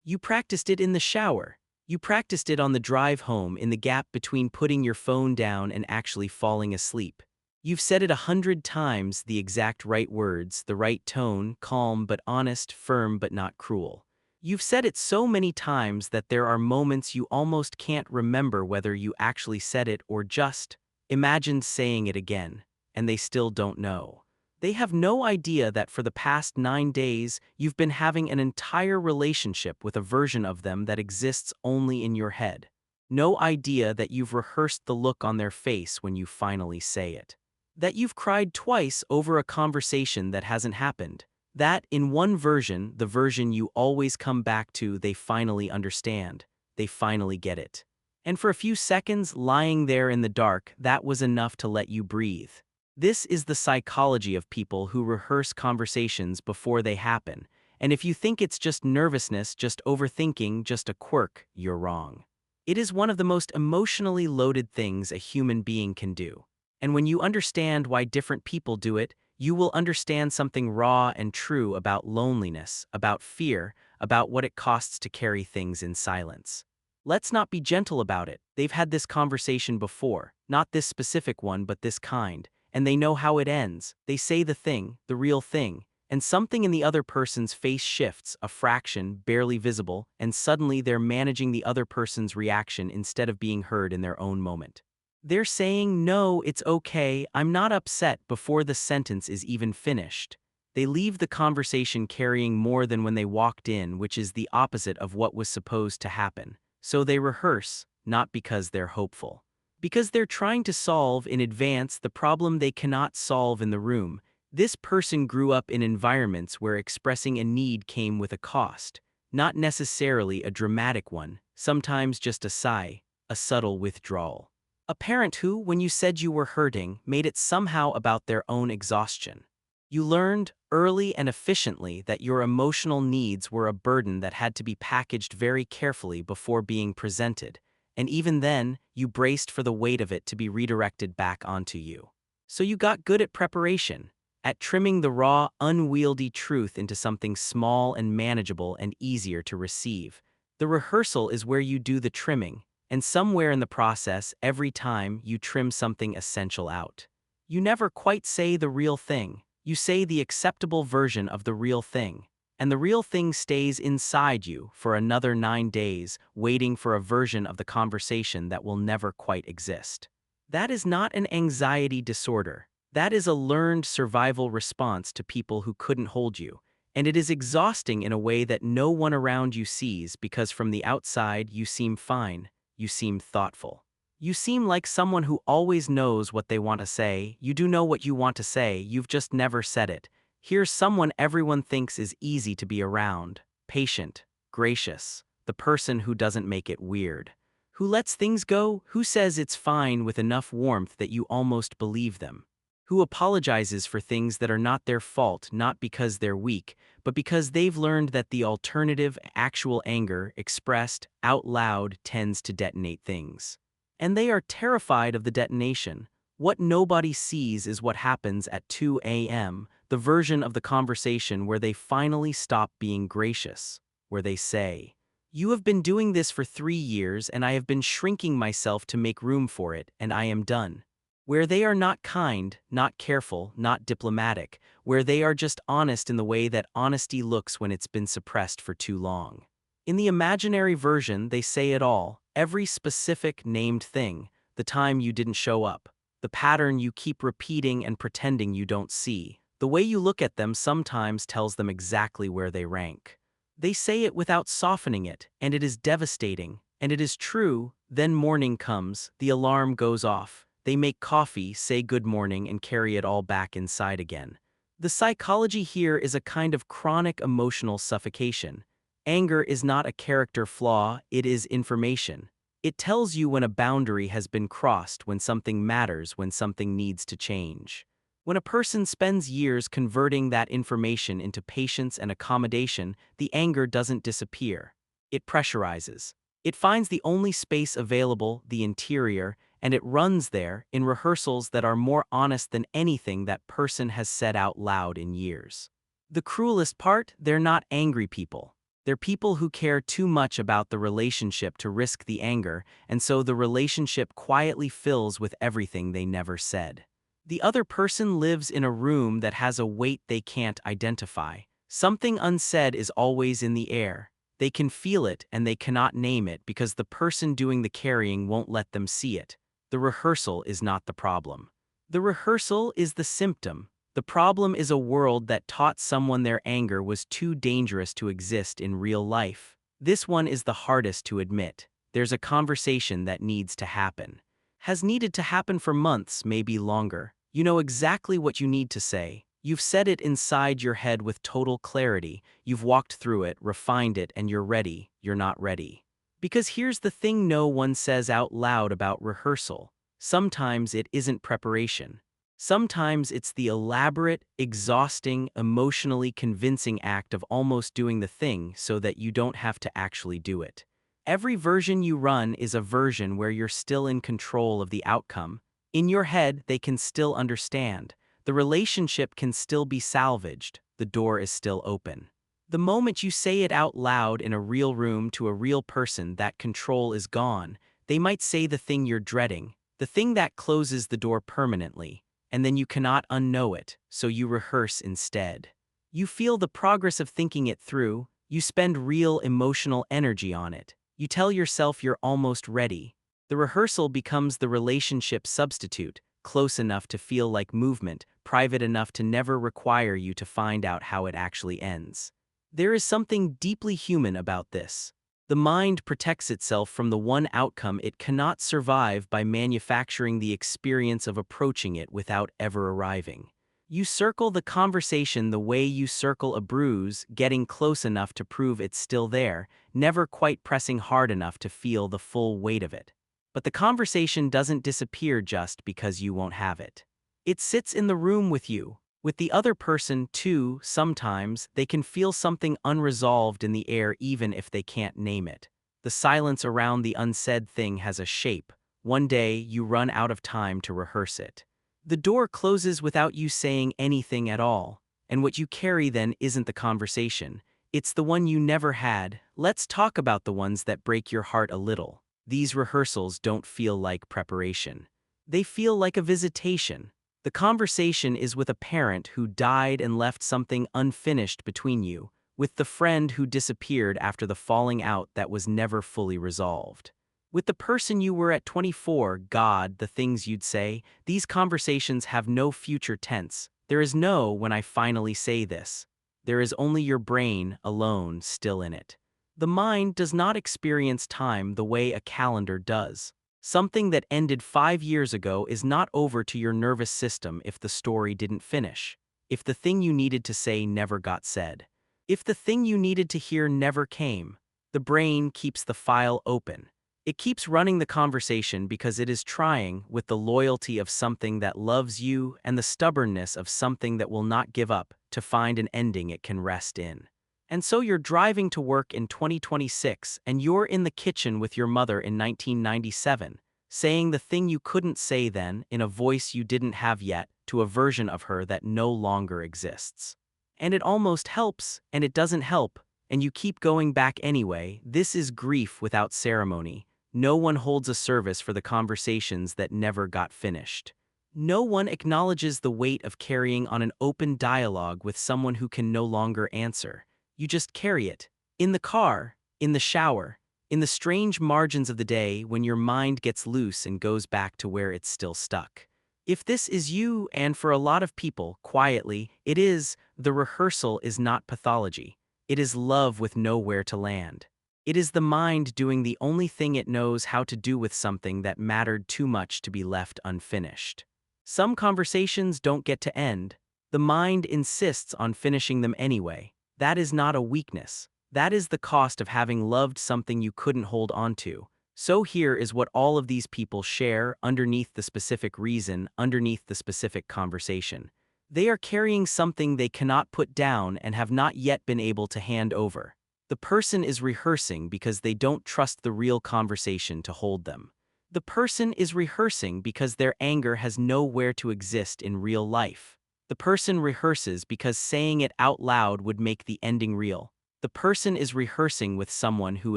You practiced it in the shower. You practiced it on the drive home in the gap between putting your phone down and actually falling asleep. You've said it 100 times, the exact right words, the right tone, calm but honest, firm but not cruel. You've said it so many times that there are moments you almost can't remember whether you actually said it or just imagined saying it again, and they still don't know. They have no idea that for the past 9 days, you've been having an entire relationship with a version of them that exists only in your head. No idea that you've rehearsed the look on their face when you finally say it. That you've cried twice over a conversation that hasn't happened. That, in one version, the version you always come back to, they finally understand. They finally get it. And for a few seconds, lying there in the dark, that was enough to let you breathe. This is the psychology of people who rehearse conversations before they happen, and if you think it's just nervousness, just overthinking, just a quirk, you're wrong. It is one of the most emotionally loaded things a human being can do. And when you understand why different people do it, you will understand something raw and true about loneliness, about fear, about what it costs to carry things in silence. Let's not be gentle about it. They've had this conversation before, not this specific one, but this kind. And they know how it ends. They say the thing, the real thing, and something in the other person's face shifts, a fraction, barely visible, and suddenly they're managing the other person's reaction instead of being heard in their own moment. They're saying, "No, it's okay, I'm not upset," before the sentence is even finished. They leave the conversation carrying more than when they walked in, which is the opposite of what was supposed to happen. So they rehearse, not because they're hopeful. Because they're trying to solve in advance the problem they cannot solve in the room. This person grew up in environments where expressing a need came with a cost, not necessarily a dramatic one, sometimes just a sigh, a subtle withdrawal. A parent who, when you said you were hurting, made it somehow about their own exhaustion. You learned, early and efficiently, that your emotional needs were a burden that had to be packaged very carefully before being presented. And even then, you braced for the weight of it to be redirected back onto you. So you got good at preparation, at trimming the raw, unwieldy truth into something small and manageable and easier to receive. The rehearsal is where you do the trimming, and somewhere in the process, every time, you trim something essential out. You never quite say the real thing. You say the acceptable version of the real thing. And the real thing stays inside you for another 9 days, waiting for a version of the conversation that will never quite exist. That is not an anxiety disorder. That is a learned survival response to people who couldn't hold you. And it is exhausting in a way that no one around you sees, because from the outside you seem fine, you seem thoughtful. You seem like someone who always knows what they want to say. You do know what you want to say, you've just never said it. Here's someone everyone thinks is easy to be around, patient, gracious, the person who doesn't make it weird, who lets things go, who says it's fine with enough warmth that you almost believe them, who apologizes for things that are not their fault, not because they're weak, but because they've learned that the alternative, actual anger, expressed out loud, tends to detonate things. And they are terrified of the detonation. What nobody sees is what happens at 2 a.m., the version of the conversation where they finally stop being gracious, where they say, "You have been doing this for 3 years and I have been shrinking myself to make room for it, and I am done." Where they are not kind, not careful, not diplomatic, where they are just honest in the way that honesty looks when it's been suppressed for too long. In the imaginary version, they say it all, every specific named thing, the time you didn't show up, the pattern you keep repeating and pretending you don't see. The way you look at them sometimes tells them exactly where they rank. They say it without softening it, and it is devastating, and it is true. Then morning comes, the alarm goes off, they make coffee, say good morning, and carry it all back inside again. The psychology here is a kind of chronic emotional suffocation. Anger is not a character flaw, it is information. It tells you when a boundary has been crossed, when something matters, when something needs to change. When a person spends years converting that information into patience and accommodation, the anger doesn't disappear. It pressurizes. It finds the only space available, the interior, and it runs there in rehearsals that are more honest than anything that person has said out loud in years. The cruelest part, they're not angry people. They're people who care too much about the relationship to risk the anger, and so the relationship quietly fills with everything they never said. The other person lives in a room that has a weight they can't identify. Something unsaid is always in the air. They can feel it and they cannot name it because the person doing the carrying won't let them see it. The rehearsal is not the problem. The rehearsal is the symptom. The problem is a world that taught someone their anger was too dangerous to exist in real life. This one is the hardest to admit. There's a conversation that needs to happen. Has needed to happen for months, maybe longer. You know exactly what you need to say. You've said it inside your head with total clarity. You've walked through it, refined it, and you're ready. You're not ready. Because here's the thing no one says out loud about rehearsal. Sometimes it isn't preparation. Sometimes it's the elaborate, exhausting, emotionally convincing act of almost doing the thing so that you don't have to actually do it. Every version you run is a version where you're still in control of the outcome. In your head, they can still understand. The relationship can still be salvaged. The door is still open. The moment you say it out loud in a real room to a real person, that control is gone. They might say the thing you're dreading, the thing that closes the door permanently, and then you cannot unknow it, so you rehearse instead. You feel the progress of thinking it through. You spend real emotional energy on it. You tell yourself you're almost ready. The rehearsal becomes the relationship substitute, close enough to feel like movement, private enough to never require you to find out how it actually ends. There is something deeply human about this. The mind protects itself from the one outcome it cannot survive by manufacturing the experience of approaching it without ever arriving. You circle the conversation the way you circle a bruise, getting close enough to prove it's still there, never quite pressing hard enough to feel the full weight of it. But the conversation doesn't disappear just because you won't have it. It sits in the room with you. With the other person, too. Sometimes they can feel something unresolved in the air even if they can't name it. The silence around the unsaid thing has a shape. One day, you run out of time to rehearse it. The door closes without you saying anything at all. And what you carry then isn't the conversation. It's the one you never had. Let's talk about the ones that break your heart a little. These rehearsals don't feel like preparation. They feel like a visitation. The conversation is with a parent who died and left something unfinished between you, with the friend who disappeared after the falling out that was never fully resolved. With the person you were at 24, God, the things you'd say. These conversations have no future tense. There is no when I finally say this. There is only your brain, alone, still in it. The mind does not experience time the way a calendar does. Something that ended 5 years ago is not over to your nervous system if the story didn't finish. If the thing you needed to say never got said. If the thing you needed to hear never came. The brain keeps the file open. It keeps running the conversation because it is trying, with the loyalty of something that loves you and the stubbornness of something that will not give up, to find an ending it can rest in. And so you're driving to work in 2026 and you're in the kitchen with your mother in 1997, saying the thing you couldn't say then in a voice you didn't have yet to a version of her that no longer exists. And it almost helps, and it doesn't help, and you keep going back anyway. This is grief without ceremony. No one holds a service for the conversations that never got finished. No one acknowledges the weight of carrying on an open dialogue with someone who can no longer answer. You just carry it. In the car, in the shower, in the strange margins of the day when your mind gets loose and goes back to where it's still stuck. If this is you, and for a lot of people, quietly, it is, the rehearsal is not pathology. It is love with nowhere to land. It is the mind doing the only thing it knows how to do with something that mattered too much to be left unfinished. Some conversations don't get to end. The mind insists on finishing them anyway. That is not a weakness. That is the cost of having loved something you couldn't hold on to. So here is what all of these people share underneath the specific reason, underneath the specific conversation. They are carrying something they cannot put down and have not yet been able to hand over. The person is rehearsing because they don't trust the real conversation to hold them. The person is rehearsing because their anger has nowhere to exist in real life. The person rehearses because saying it out loud would make the ending real. The person is rehearsing with someone who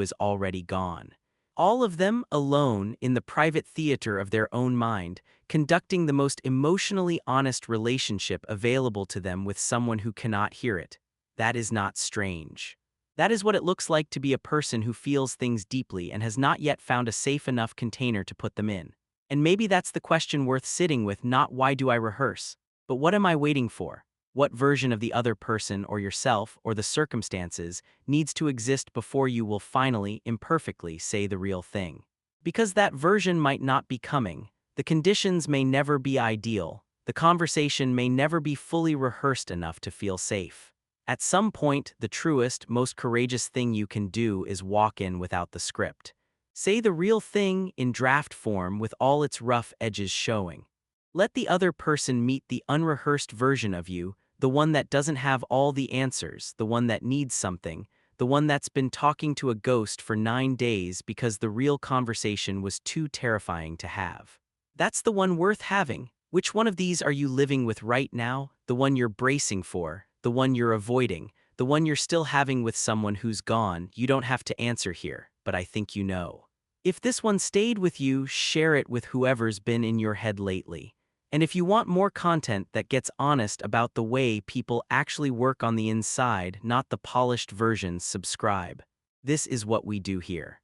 is already gone. All of them alone in the private theater of their own mind, conducting the most emotionally honest relationship available to them with someone who cannot hear it. That is not strange. That is what it looks like to be a person who feels things deeply and has not yet found a safe enough container to put them in. And maybe that's the question worth sitting with, not why do I rehearse, but what am I waiting for? What version of the other person or yourself or the circumstances needs to exist before you will finally, imperfectly, say the real thing? Because that version might not be coming, the conditions may never be ideal, the conversation may never be fully rehearsed enough to feel safe. At some point, the truest, most courageous thing you can do is walk in without the script. Say the real thing in draft form with all its rough edges showing. Let the other person meet the unrehearsed version of you, the one that doesn't have all the answers, the one that needs something, the one that's been talking to a ghost for 9 days because the real conversation was too terrifying to have. That's the one worth having. Which one of these are you living with right now? The one you're bracing for, the one you're avoiding, the one you're still having with someone who's gone? You don't have to answer here, but I think you know. If this one stayed with you, share it with whoever's been in your head lately. And if you want more content that gets honest about the way people actually work on the inside, not the polished versions, subscribe. This is what we do here.